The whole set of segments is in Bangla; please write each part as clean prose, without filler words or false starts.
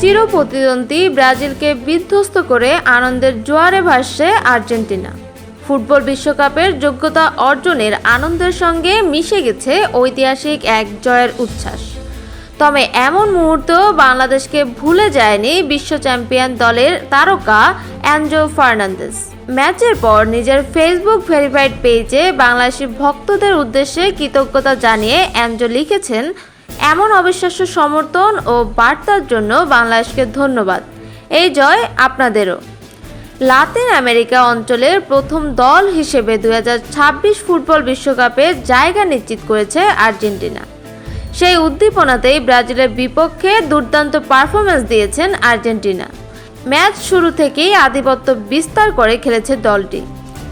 চিরপ্রতিদ্বন্দ্বী ব্রাজিলকে বিধ্বস্ত করে আনন্দের জোয়ারে ভাসছে আর্জেন্টিনা। ফুটবল বিশ্বকাপের যোগ্যতা অর্জনের আনন্দের সঙ্গে মিশে গেছে ঐতিহাসিক এক জয়ের উচ্ছ্বাস। তবে এমন মুহূর্ত বাংলাদেশকে ভুলে যায়নি বিশ্ব চ্যাম্পিয়ন দলের তারকা অ্যানজো ফার্নান্দেজ। ম্যাচের পর নিজের ফেসবুক ভেরিফাইড পেজে বাংলাদেশি ভক্তদের উদ্দেশ্যে কৃতজ্ঞতা জানিয়ে অ্যানজো লিখেছেন, এমন অবিশ্বাস্য সমর্থন ও বার্তার জন্য বাংলাদেশকে ধন্যবাদ। এই জয় আপনাদেরও। লাতিন আমেরিকা অঞ্চলের প্রথম দল হিসেবে 2026 ফুটবল বিশ্বকাপে জায়গা নিশ্চিত করেছে আর্জেন্টিনা। সেই উদ্দীপনাতেই ব্রাজিলের বিপক্ষে দুর্দান্ত পারফরম্যান্স দিয়েছেন আর্জেন্টিনা। ম্যাচ শুরু থেকেই আধিপত্য বিস্তার করে খেলেছে দলটি।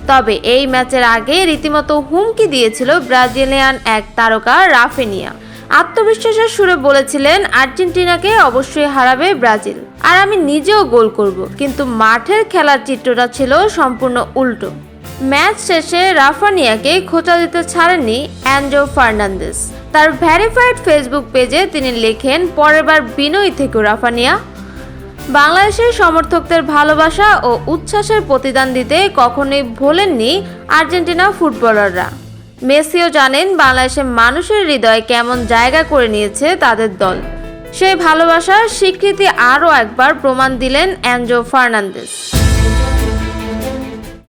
তবে এই ম্যাচের আগে রীতিমতো হুমকি দিয়েছিল ব্রাজিলিয়ান এক তারকা রাফিনিয়া। আত্মবিশ্বাসের সুরে বলেছিলেন, আর্জেন্টিনাকে অবশ্যই হারাবে ব্রাজিল, আর আমি নিজেও গোল করব। কিন্তু মাঠের খেলার চিত্রটা ছিল সম্পূর্ণ উল্টো। ম্যাচ শেষে রাফিনিয়াকে খোঁচা দিতে ছাড়েননি অ্যানজো ফার্নান্দেজ। তার ভেরিফাইড ফেসবুক পেজে তিনি লেখেন, পরের বার বিনয়ী থেকে রাফিনিয়া। বাংলাদেশের সমর্থকদের ভালোবাসা ও উচ্ছ্বাসের প্রতিদান দিতে কখনোই ভোলেননি আর্জেন্টিনা ফুটবলাররা। মেসিও জানেন বাংলাদেশের মানুষের হৃদয়ে কেমন জায়গা করে নিয়েছে তাদের দল। সেই ভালোবাসার স্বীকৃতি আরও একবার প্রমাণ দিলেন অ্যানজো ফার্নান্দেজ।